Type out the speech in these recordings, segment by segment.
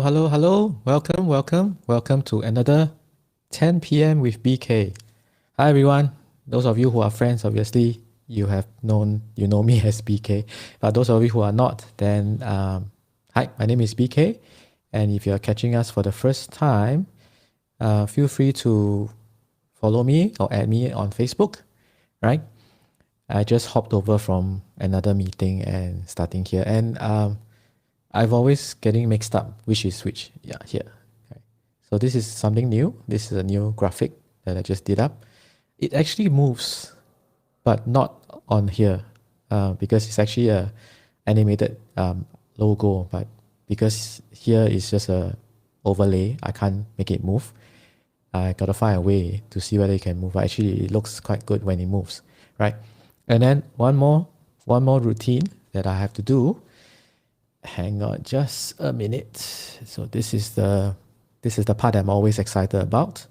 hello, hello. Welcome to another 10 p.m. with BK. Hi, everyone. Those of you who are friends, obviously, you know me as BK. But those of you who are not, then hi, my name is BK. And if you're catching us for the first time, feel free to follow me or add me on Facebook, right? I just hopped over from another meeting and starting here. And I've always getting mixed up which is which. Yeah, here. Okay. So this is something new. This is a new graphic that I just did up. It actually moves, but not on here because it's actually a animated logo. But because here is just a overlay, I can't make it move. I gotta find a way to see whether it can move. Actually, it looks quite good when it moves, right? And then one more routine that I have to do. Hang on just a minute. So this is the part I'm always excited about.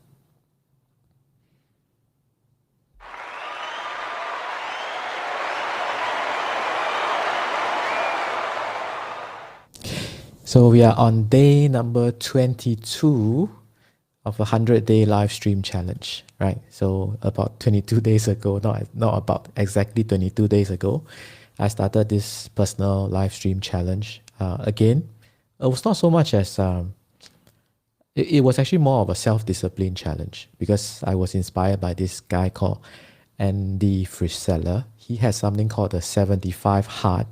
So we are on day number 22 of a 100-day live stream challenge, right? So about 22 days ago, not about exactly 22 days ago, I started this personal live stream challenge. Again, it was not so much as it was actually more of a self-discipline challenge because I was inspired by this guy called Andy Frisella. He has something called the 75 hard.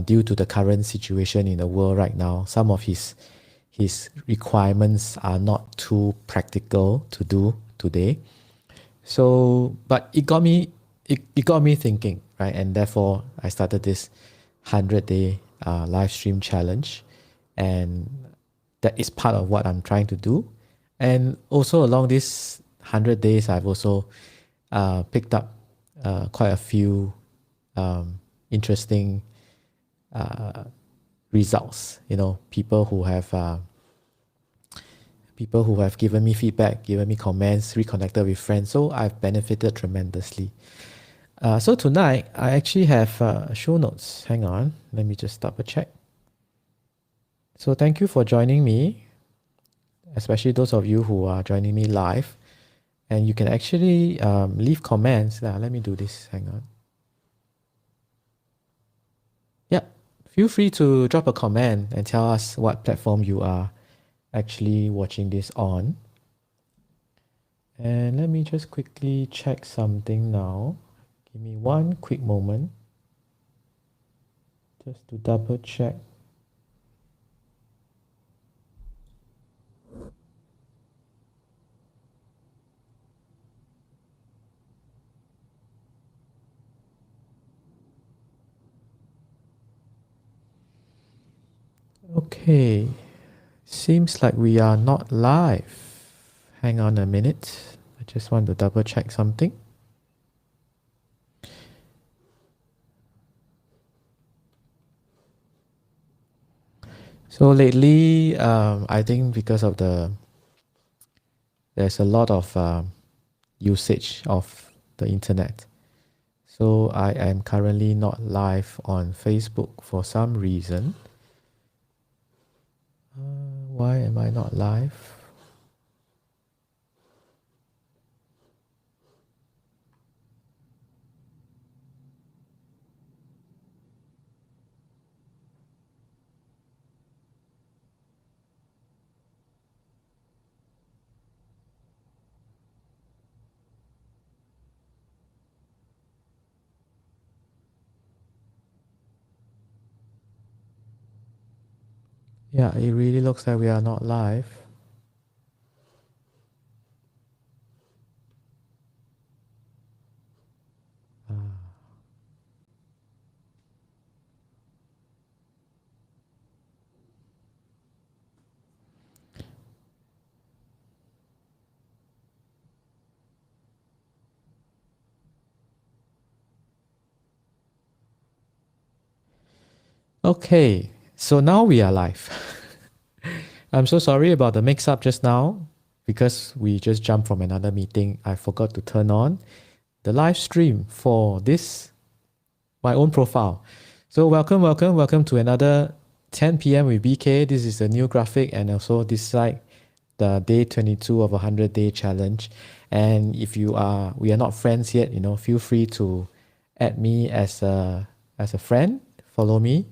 Due to the current situation in the world right now, some of his requirements are not too practical to do today. So, but it got me thinking, right? And therefore, I started this 100-day live stream challenge, and that is part of what I'm trying to do. And also along these 100 days, I've also picked up quite a few interesting results. You know, people who have given me feedback, given me comments, reconnected with friends. So I've benefited tremendously. So tonight I actually have show notes. Hang on, let me just double check. So thank you for joining me, especially those of you who are joining me live. And you can actually leave comments. Let me do this. Hang on. Yeah, feel free to drop a comment and tell us what platform you are actually watching this on. And let me just quickly check something now. Give me one quick moment just to double check. Okay, seems like we are not live. Hang on a minute. I just want to double check something. So lately, I think because of there's a lot of usage of the internet. So I am currently not live on Facebook for some reason. Why am I not live? Yeah, it really looks like we are not live. Okay, so now we are live. I'm so sorry about the mix-up just now because we just jumped from another meeting. I forgot to turn on the live stream for this, my own profile. So welcome to another 10 p.m. with BK. This is a new graphic, and also this side, the day 22 of a 100-day challenge. And if we are not friends yet, feel free to add me as a friend. Follow me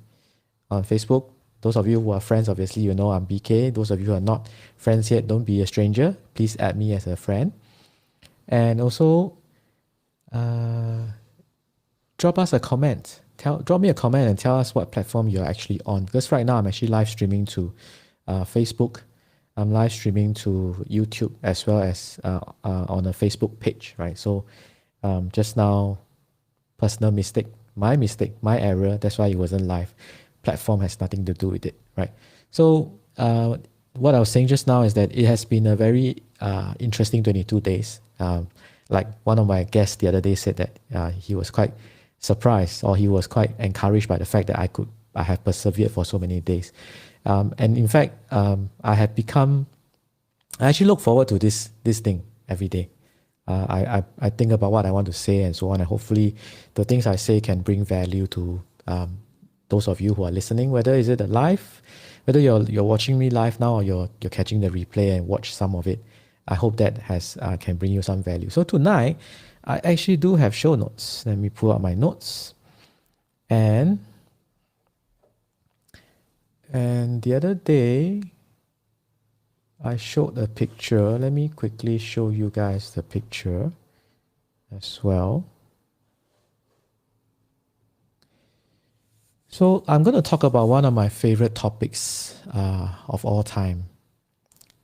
on Facebook. Those of you who are friends, obviously, I'm BK. Those of you who are not friends yet, don't be a stranger. Please add me as a friend. And also, drop us a comment. Drop me a comment and tell us what platform you're actually on. Because right now I'm actually live streaming to Facebook. I'm live streaming to YouTube as well as on a Facebook page, right? So just now, personal mistake, my error. That's why it wasn't live. Platform has nothing to do with it, right? So what I was saying just now is that it has been a very interesting 22 days. Like one of my guests the other day said that he was quite surprised, or he was quite encouraged by the fact that I have persevered for so many days. And in fact, I actually look forward to this thing every day. I think about what I want to say and so on, and hopefully the things I say can bring value to those of you who are listening, whether is it a live, whether you're watching me live now or you're catching the replay and watch some of it. I hope that can bring you some value. So tonight, I actually do have show notes. Let me pull out my notes. And the other day, I showed a picture. Let me quickly show you guys the picture as well. So I'm going to talk about one of my favorite topics of all time.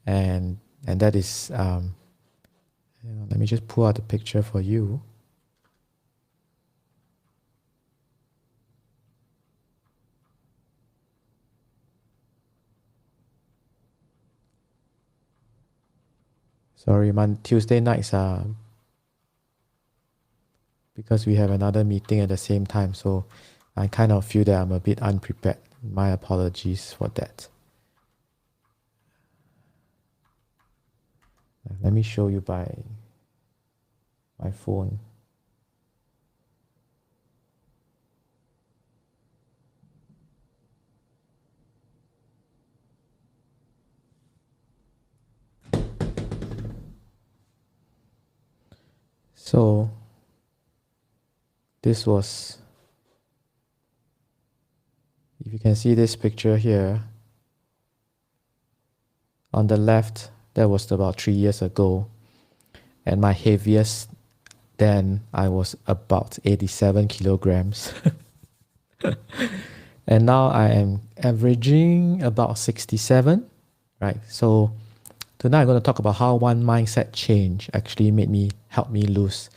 And that is, let me just pull out the picture for you. Sorry, Tuesday nights are because we have another meeting at the same time. So I kind of feel that I'm a bit unprepared. My apologies for that. Let me show you by my phone. So this was, if you can see this picture here, on the left, that was about 3 years ago. And my heaviest then, I was about 87 kilograms. And now I am averaging about 67, right? So tonight I'm going to talk about how one mindset change actually helped me lose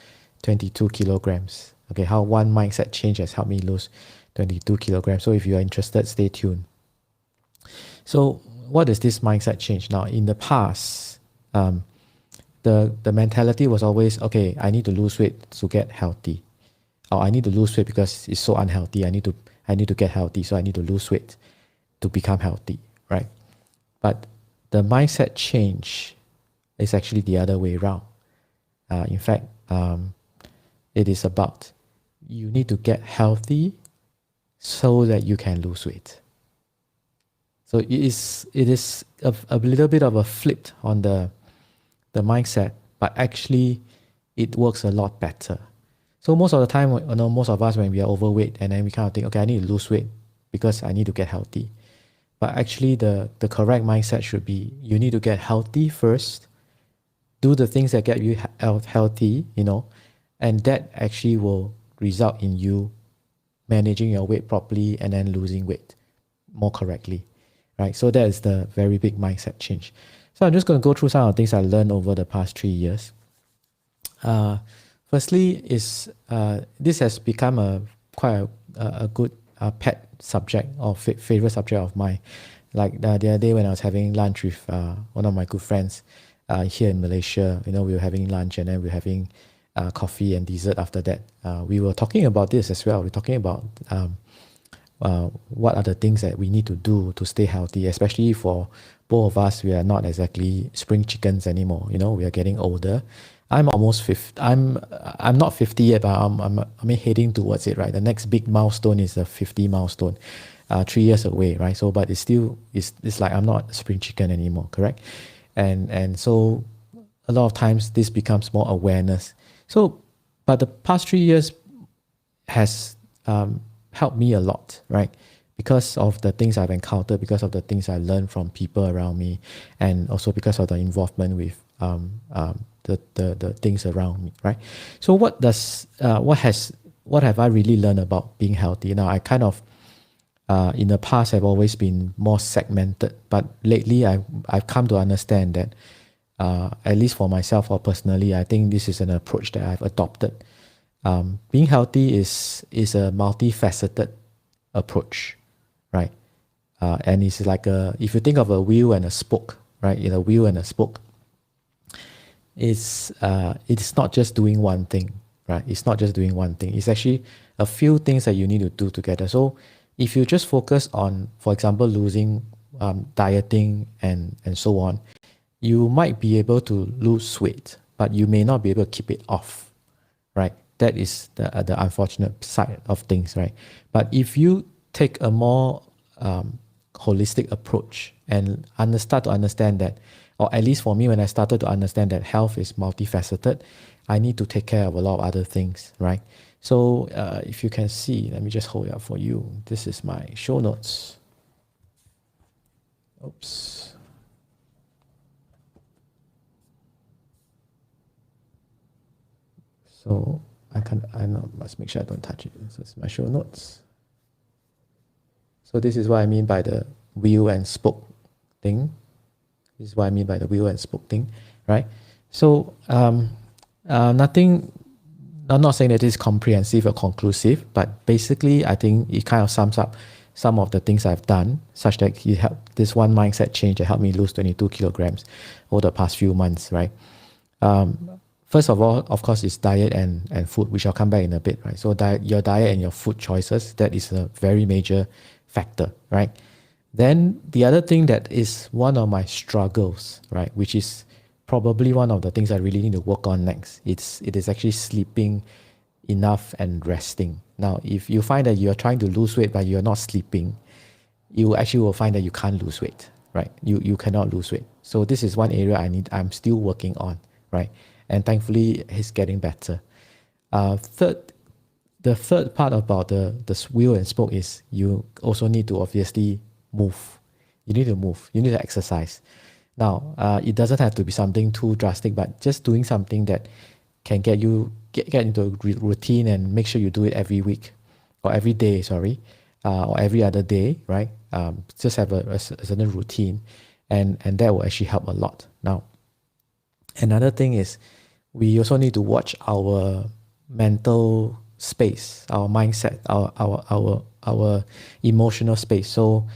22 kilograms. Okay, how one mindset change has helped me lose 22 kilograms. So if you are interested, stay tuned. So what is this mindset change? Now, in the past, the mentality was always, okay, I need to lose weight to get healthy. Or I need to lose weight because it's so unhealthy. I need to get healthy, so I need to lose weight to become healthy, right? But the mindset change is actually the other way around. In fact, it is about you need to get healthy so that you can lose weight. So it is a little bit of a flip on the mindset, but actually it works a lot better. So most of the time, most of us, when we are overweight, and then we kind of think, okay, I need to lose weight because I need to get healthy. But actually the correct mindset should be, you need to get healthy first, do the things that get you healthy, and that actually will result in you managing your weight properly and then losing weight more correctly, right? So that is the very big mindset change. So I'm just going to go through some of the things I learned over the past 3 years. Firstly, this has become quite a good pet subject or favorite subject of mine. Like the other day when I was having lunch with one of my good friends here in Malaysia, we were having lunch and then we were having coffee and dessert after that. We were talking about this as well. We're talking about what are the things that we need to do to stay healthy, especially for both of us. We are not exactly spring chickens anymore. We are getting older. I'm almost 50. I'm not 50 yet, but I'm heading towards it, right? The next big milestone is the 50 milestone. 3 years away, right? So, but it's like I'm not a spring chicken anymore, correct? And so a lot of times this becomes more awareness. So, but the past 3 years has helped me a lot, right? Because of the things I've encountered, because of the things I learned from people around me, and also because of the involvement with the things around me, right? So what have I really learned about being healthy? Now, I kind of in the past have always been more segmented, but lately I've come to understand that at least for myself or personally, I think this is an approach that I've adopted. Being healthy is a multifaceted approach, right? And it's like if you think of a wheel and a spoke, right? In a wheel and a spoke, it's not just doing one thing, right? It's not just doing one thing. It's actually a few things that you need to do together. So if you just focus on, for example, losing, dieting and so on, you might be able to lose weight, but you may not be able to keep it off, right? That is the unfortunate side of things, right? But if you take a more holistic approach and start to understand that, or at least for me, when I started to understand that health is multifaceted, I need to take care of a lot of other things, right? So if you can see, let me just hold it up for you. This is my show notes. Oops. So I must make sure I don't touch it. So it's my show notes. So this is what I mean by the wheel and spoke thing. This is what I mean by the wheel and spoke thing, right? So nothing, I'm not saying that it's comprehensive or conclusive, but basically I think it kind of sums up some of the things I've done, such that this one mindset change that helped me lose 22 kilograms over the past few months, right? First of all, of course, it's diet and food, which I'll come back in a bit, right? So your diet and your food choices, that is a very major factor, right? Then the other thing that is one of my struggles, right, which is probably one of the things I really need to work on next. It is actually sleeping enough and resting. Now, if you find that you're trying to lose weight but you're not sleeping, you actually will find that you can't lose weight, right? You cannot lose weight. So this is one area I'm still working on, right? And thankfully, it's getting better. The third part about the wheel and spoke is you also need to obviously move. You need to move. You need to exercise. Now, it doesn't have to be something too drastic, but just doing something that can get you get into a routine and make sure you do it every week or every day, or every other day, right? Just have a certain routine, and that will actually help a lot. Now, another thing is we also need to watch our mental space, our mindset, our emotional space. So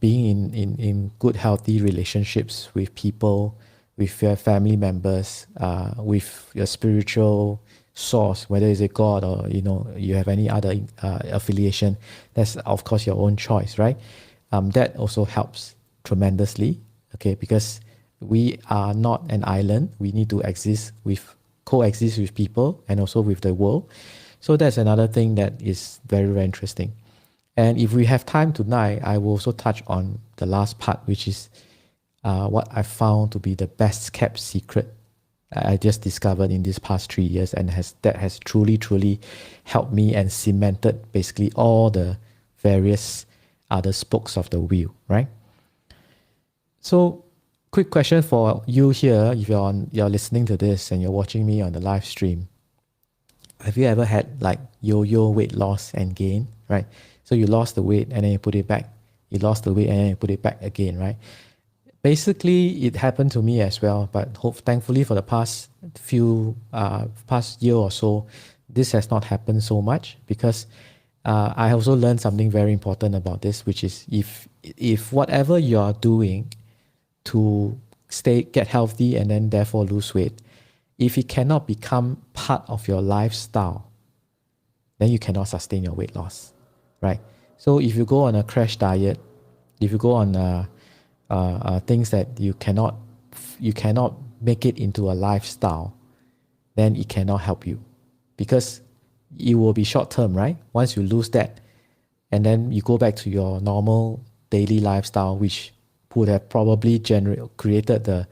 being in good, healthy relationships with people, with your family members, with your spiritual source, whether it's a God or you have any other affiliation, that's of course your own choice, right? That also helps tremendously, okay? Because we are not an island. We need to coexist with people and also with the world. So that's another thing that is very, very interesting. And if we have time tonight, I will also touch on the last part, which is what I found to be the best kept secret I just discovered in these past 3 years, and that has truly, truly helped me and cemented basically all the various other spokes of the wheel, right? So, quick question for you here, if you're listening to this and you're watching me on the live stream. Have you ever had like yo-yo weight loss and gain, right? So you lost the weight and then you put it back. You lost the weight and then you put it back again, right? Basically, it happened to me as well, but thankfully for the past year or so, this has not happened so much, because I also learned something very important about this, which is if whatever you are doing to get healthy and then therefore lose weight, if it cannot become part of your lifestyle, then you cannot sustain your weight loss, right? So if you go on a crash diet, if you go on things that you cannot make it into a lifestyle, then it cannot help you, because it will be short term, right? Once you lose that, and then you go back to your normal daily lifestyle, which would have probably created the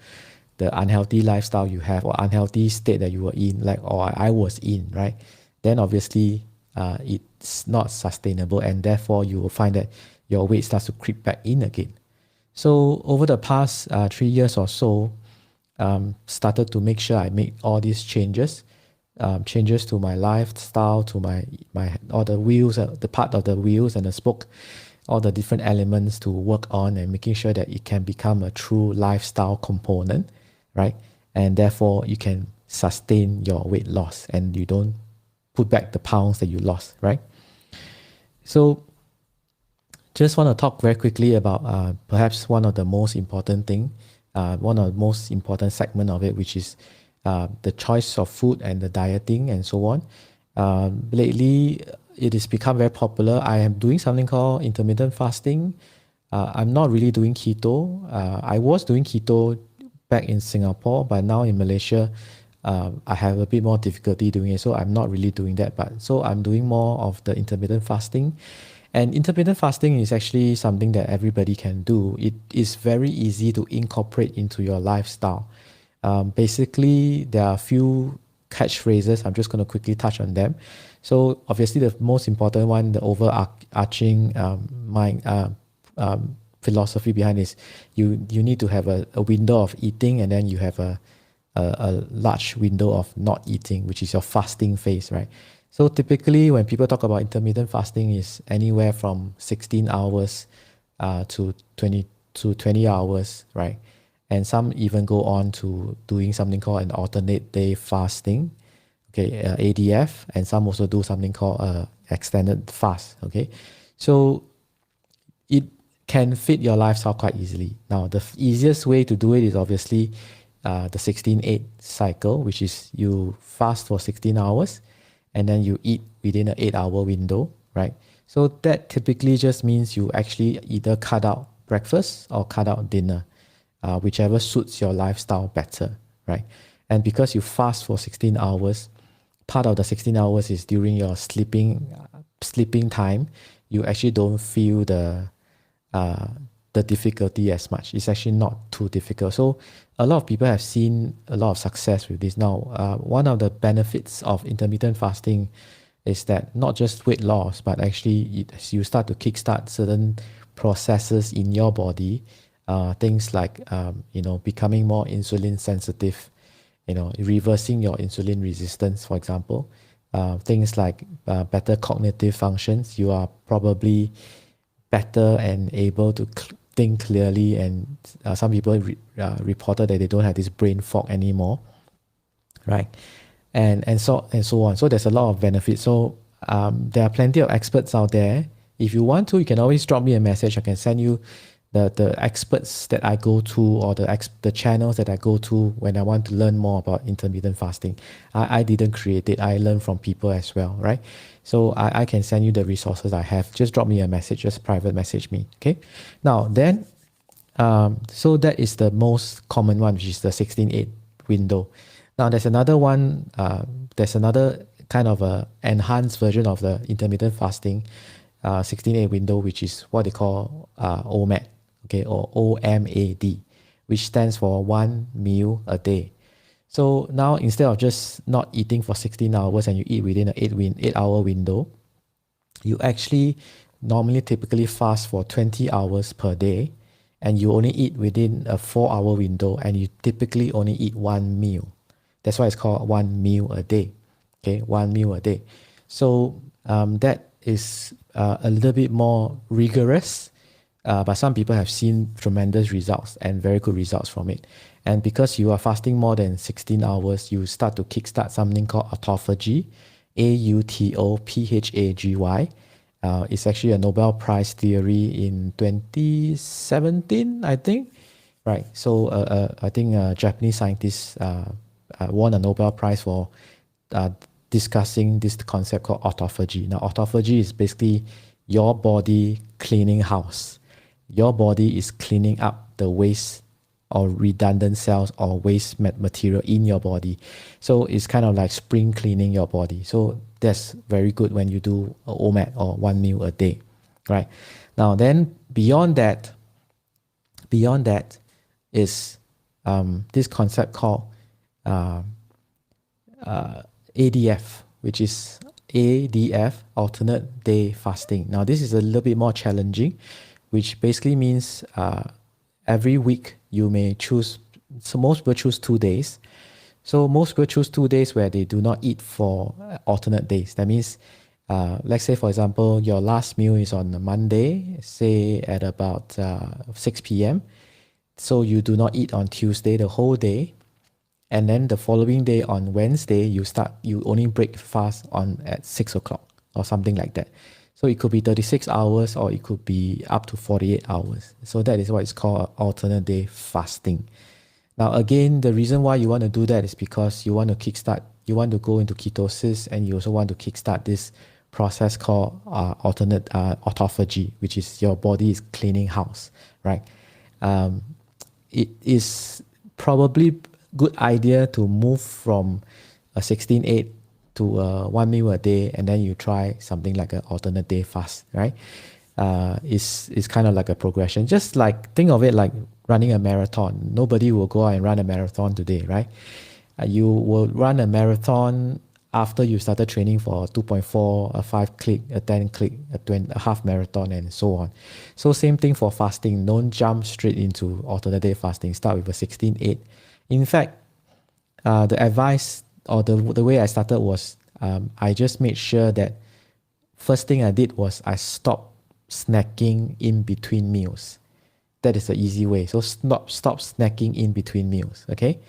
unhealthy lifestyle you have, or unhealthy state that you were in, like, or I was in, right? Then obviously it's not sustainable, and therefore you will find that your weight starts to creep back in again. So over the past 3 years or so, started to make sure I make all these changes, changes to my lifestyle, to my all the wheels, the part of the wheels and the spoke, all the different elements to work on, and making sure that it can become a true lifestyle component, right? And therefore you can sustain your weight loss and you don't put back the pounds that you lost, right? So just want to talk very quickly about perhaps one of the most important thing, one of the most important segment of it, which is the choice of food and the dieting and so on. Lately, it has become very popular. I am doing something called intermittent fasting. I'm not really doing keto. I was doing keto back in Singapore, but now in Malaysia, I have a bit more difficulty doing it. So I'm not really doing that. But so I'm doing more of the intermittent fasting. And intermittent fasting is actually something that everybody can do. It is very easy to incorporate into your lifestyle. Basically, there are a few catchphrases. I'm just going to quickly touch on them. So obviously, the most important one, the overarching philosophy behind is you need to have a window of eating, and then you have a large window of not eating, which is your fasting phase, right? So typically when people talk about intermittent fasting, is anywhere from 16 hours to 20 hours, right? And some even go on to doing something called an alternate day fasting, okay, ADF, and some also do something called extended fast, okay? So it can fit your lifestyle quite easily. Now, the easiest way to do it is obviously the 16-8 cycle, which is you fast for 16 hours and then you eat within an 8-hour window, right? So that typically just means you actually either cut out breakfast or cut out dinner, whichever suits your lifestyle better, right? And because you fast for 16 hours, part of the 16 hours is during your sleeping time, you actually don't feel the difficulty as much. It's actually not too difficult. So a lot of people have seen a lot of success with this. Now, one of the benefits of intermittent fasting is that not just weight loss, but actually you start to kickstart certain processes in your body, things like becoming more insulin sensitive, reversing your insulin resistance, for example, things like better cognitive functions. You are probably better and able to think clearly, and some people reported that they don't have this brain fog anymore, right? And so on. So there's a lot of benefits. So there are plenty of experts out there. If you want to, you can always drop me a message. I can send you the experts that I go to, or the channels that I go to when I want to learn more about intermittent fasting. I didn't create it. I learned from people as well, right? So I can send you the resources I have. Just drop me a message, just private message me, okay? Now then, so that is the most common one, which is the 16-8 window. Now there's another one, there's another kind of a enhanced version of the intermittent fasting 16-8 window, which is what they call OMAD, okay, or OMAD, which stands for 1 meal a day. So now instead of just not eating for 16 hours and you eat within an 8-hour window, you actually normally typically fast for 20 hours per day, and you only eat within a 4-hour window, and you typically only eat 1 meal. That's why it's called 1 meal a day. Okay, 1 meal a day. So that is a little bit more rigorous, but some people have seen tremendous results and very good results from it. And because you are fasting more than 16 hours, you start to kickstart something called autophagy, AUTOPHAGY. It's actually a Nobel Prize theory in 2017, I think. Right. So I think Japanese scientists won a Nobel Prize for discussing this concept called autophagy. Now, autophagy is basically your body cleaning house. Your body is cleaning up the waste or redundant cells or waste material in your body. So it's kind of like spring cleaning your body. So that's very good when you do OMAD, or 1 meal a day. right? Now, then beyond that is this concept called ADF, which is ADF, alternate day fasting. Now, this is a little bit more challenging, which basically means every week you may choose, so most people choose 2 days. So most people choose 2 days where they do not eat for alternate days. That means, let's say, for example, your last meal is on a Monday, say at about 6 p.m. So you do not eat on Tuesday the whole day. And then the following day on Wednesday, you only break fast at 6 o'clock or something like that. So it could be 36 hours or it could be up to 48 hours. So that is what is called alternate day fasting. Now, again, the reason why you want to do that is because you want to go into ketosis, and you also want to kickstart this process called alternate autophagy, which is your body is cleaning house, right? It is probably good idea to move from a 16-8 to 1 meal a day, and then you try something like an alternate day fast, right? It's kind of like a progression. Just like, think of it like running a marathon. Nobody will go out and run a marathon today, right? You will run a marathon after you started training for a 2.4, a 5 click, a 10 click, a half marathon, and so on. So same thing for fasting. Don't jump straight into alternate day fasting. Start with a 16-8. In fact, the advice or the way I started was I just made sure that first thing I did was I stopped snacking in between meals. That is the easy way. So stop snacking in between meals, okay?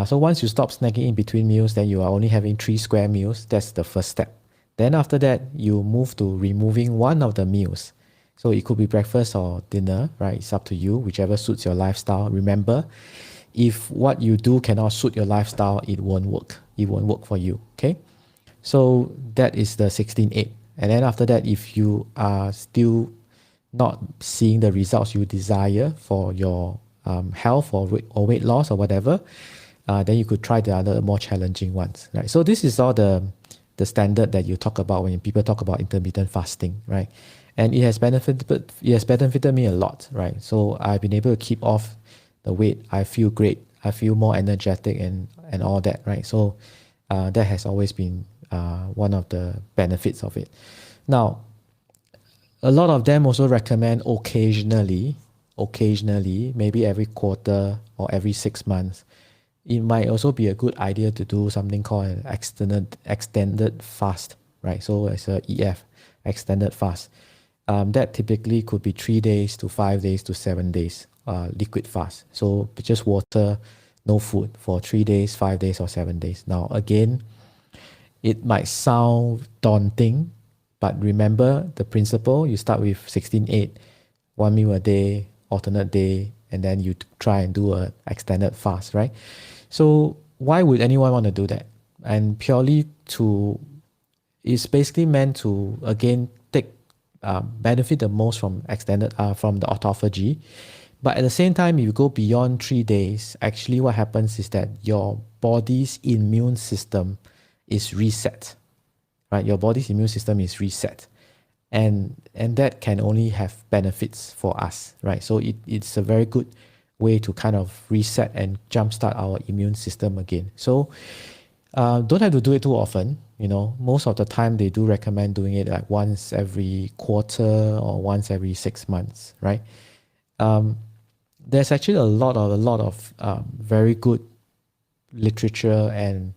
So once you stop snacking in between meals, then you are only having 3 square meals. That's the first step. Then after that, you move to removing one of the meals. So it could be breakfast or dinner, right? It's up to you, whichever suits your lifestyle. Remember, if what you do cannot suit your lifestyle, it won't work. It won't work for you, okay? So that is the 16-8. And then after that, if you are still not seeing the results you desire for your health or weight loss or whatever, then you could try the other more challenging ones, right? So this is all the standard that you talk about when people talk about intermittent fasting, right? And it has benefited me a lot, right? So I've been able to keep off the weight. I feel great. I feel more energetic and all that, right? So that has always been one of the benefits of it. Now, a lot of them also recommend occasionally, maybe every quarter or every 6 months, it might also be a good idea to do something called an extended fast, right? So it's a EF, extended fast. That typically could be 3 days to 5 days to 7 days, liquid fast. So just water, no food for 3 days, 5 days, or 7 days. Now, again, it might sound daunting, but remember the principle. You start with 16-8, 1 meal a day, alternate day, and then you try and do an extended fast, right? So why would anyone want to do that? And purely it's basically meant to, again, benefit the most from from the autophagy. But at the same time, if you go beyond 3 days, actually what happens is that your body's immune system is reset, right? Your body's immune system is reset. And that can only have benefits for us, right? So it's a very good way to kind of reset and jumpstart our immune system again. So don't have to do it too often. Most of the time they do recommend doing it like once every quarter or once every 6 months, right? There's actually a lot of very good literature and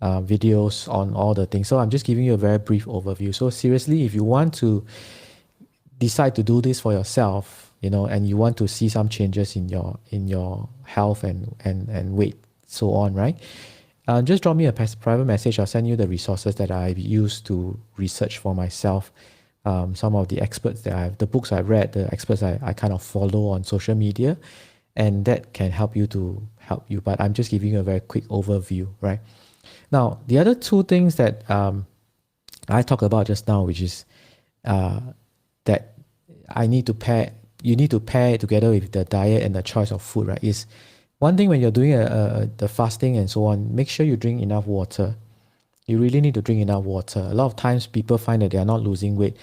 videos on all the things. So I'm just giving you a very brief overview. So seriously, if you want to decide to do this for yourself, and you want to see some changes in your health and weight, so on, right? Just drop me a private message. I'll send you the resources that I've used to research for myself. Some of the experts the books I've read, the experts I kind of follow on social media, and that can help you. But I'm just giving you a very quick overview, right? Now, the other 2 things that I talked about just now, which is that you need to pair it together with the diet and the choice of food, right? Is one thing when you're doing the fasting and so on, make sure you drink enough water. You really need to drink enough water. A lot of times people find that they are not losing weight.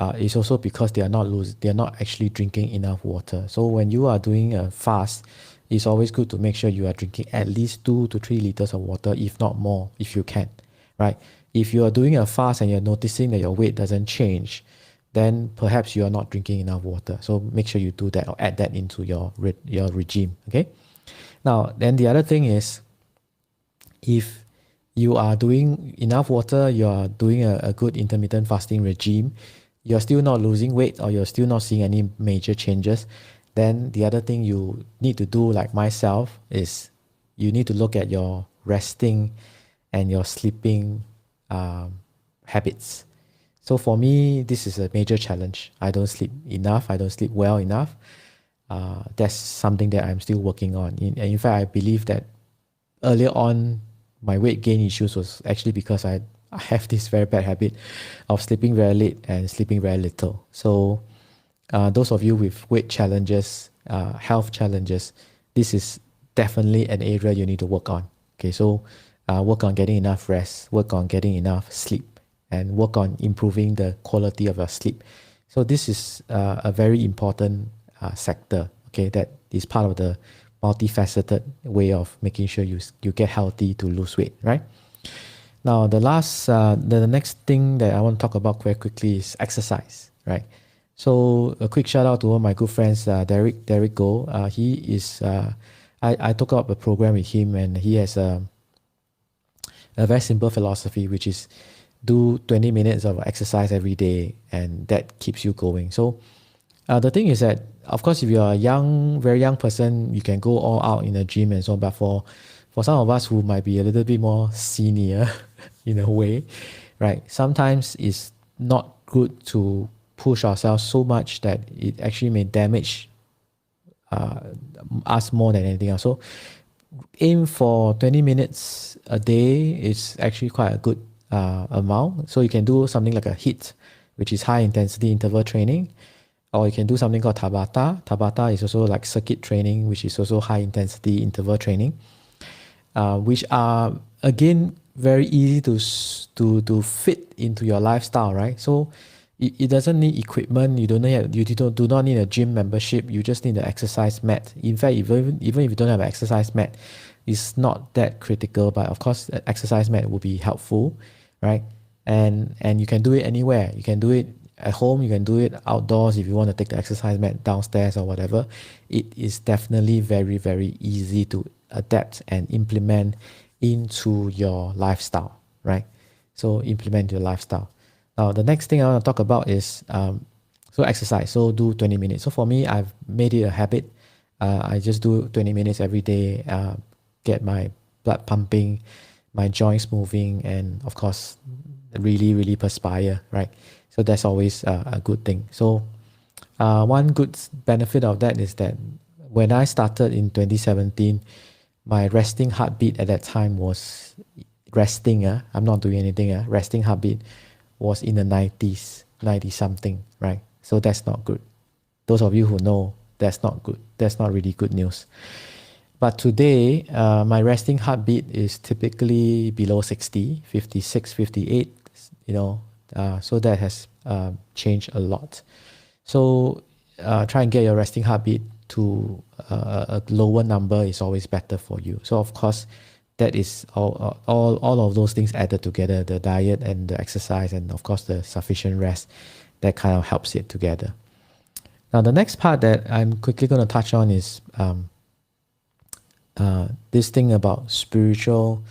it's also because they are not actually drinking enough water. So when you are doing a fast, it's always good to make sure you are drinking at least 2 to 3 liters of water, if not more, if you can, right? If you are doing a fast and you're noticing that your weight doesn't change, then perhaps you are not drinking enough water. So make sure you do that or add that into your regime. Okay. Now, then the other thing is, if you are doing enough water, you are doing a good intermittent fasting regime, you're still not losing weight or you're still not seeing any major changes, then the other thing you need to do, like myself, is you need to look at your resting and your sleeping habits. So for me, this is a major challenge. I don't sleep enough. I don't sleep well enough. That's something that I'm still working on. In fact, I believe that earlier on, my weight gain issues was actually because I have this very bad habit of sleeping very late and sleeping very little. So those of you with weight challenges, health challenges, this is definitely an area you need to work on. Okay, so work on getting enough rest, work on getting enough sleep, and work on improving the quality of your sleep. So this is a very important sector, okay, that is part of the multifaceted way of making sure you get healthy to lose weight, right? Now, the next thing that I want to talk about very quickly is exercise, right? So a quick shout out to all my good friends, Derek Goh. He is, I took up a program with him, and he has a very simple philosophy, which is do 20 minutes of exercise every day, and that keeps you going. So the thing is that, of course, if you're a very young person, you can go all out in the gym and so on. But for some of us who might be a little bit more senior in a way, right? Sometimes it's not good to push ourselves so much that it actually may damage us more than anything else. So aim for 20 minutes a day. Is actually quite a good amount. So you can do something like a HIIT, which is high intensity interval training. Or you can do something called Tabata. Tabata is also like circuit training, which is also high intensity interval training, which are again very easy to fit into your lifestyle, right? So it doesn't need equipment. You do not need a gym membership. You just need the exercise mat. In fact, even if you don't have an exercise mat, it's not that critical. But of course, an exercise mat will be helpful, right? And you can do it anywhere. You can do it at home, you can do it outdoors if you want to take the exercise mat downstairs or whatever. It is definitely very, very easy to adapt and implement into your lifestyle, right? So implement your lifestyle. Now, the next thing I want to talk about is so exercise. So do 20 minutes. So for me, I've made it a habit. I just do 20 minutes every day, get my blood pumping, my joints moving, and of course, really, really perspire, right? So that's always a good thing. So one good benefit of that is that when I started in 2017, my resting heartbeat at that time was resting. I'm not doing anything. Resting heartbeat was in the 90s, 90 something, right? So that's not good. Those of you who know, that's not good. That's not really good news. But today, my resting heartbeat is typically below 60, 56, 58, so that has changed a lot. So try and get your resting heartbeat to a lower number is always better for you. So of course, that is all of those things added together, the diet and the exercise and of course the sufficient rest, that kind of helps it together. Now the next part that I'm quickly going to touch on is this thing about spiritual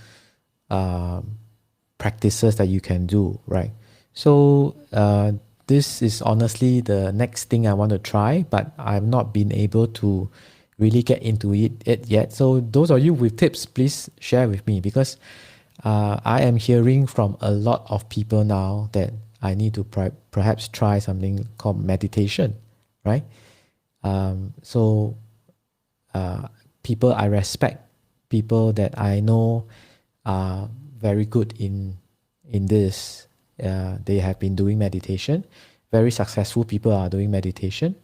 practices that you can do, right? So this is honestly the next thing I want to try, but I've not been able to really get into it yet. So those of you with tips, please share with me, because I am hearing from a lot of people now that I need to perhaps try something called meditation, right? So people I respect, people that I know are very good in this. They have been doing meditation. Very successful people are doing meditation.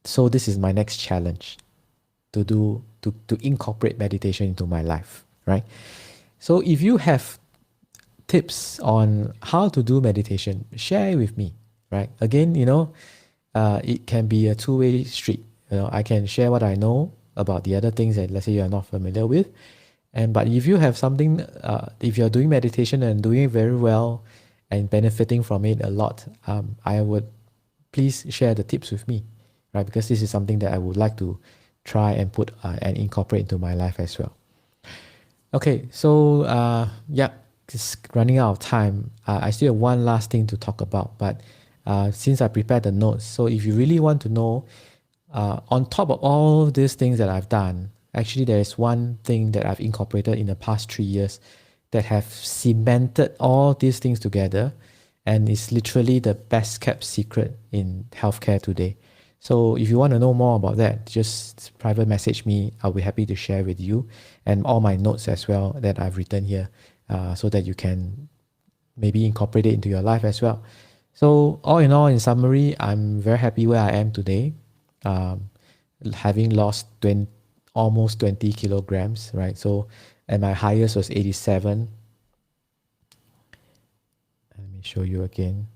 So this is my next challenge, to incorporate meditation into my life, right? So if you have tips on how to do meditation, share it with me, right? Again, it can be a two-way street. I can share what I know about the other things that let's say you're not familiar with. But if you have something, if you're doing meditation and doing it very well and benefiting from it a lot, I would please share the tips with me, right? Because this is something that I would like to try and put and incorporate into my life as well. Okay, so just running out of time. I still have one last thing to talk about, but since I prepared the notes, so if you really want to know, on top of all these things that I've done, actually there is one thing that I've incorporated in the past 3 years that have cemented all these things together, and it's literally the best kept secret in healthcare today. So if you want to know more about that, just private message me. I'll be happy to share with you and all my notes as well that I've written here, so that you can maybe incorporate it into your life as well. So all in all, in summary, I'm very happy where I am today, having lost almost 20 kilograms, right? So, and my highest was 87. Let me show you again.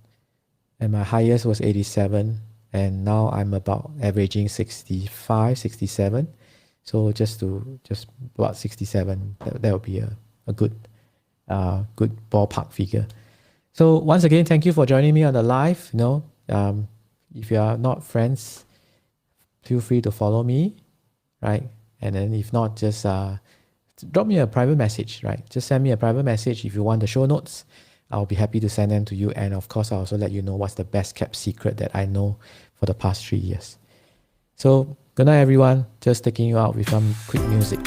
And my highest was 87. And now I'm about averaging 65, 67. So just about 67, that would be a good ballpark figure. So once again, thank you for joining me on the live. If you are not friends, feel free to follow me, right? And then if not, just drop me a private message, right? Just send me a private message if you want the show notes. I'll be happy to send them to you. And of course, I'll also let you know what's the best kept secret that I know for the past 3 years. So good night, everyone. Just taking you out with some quick music.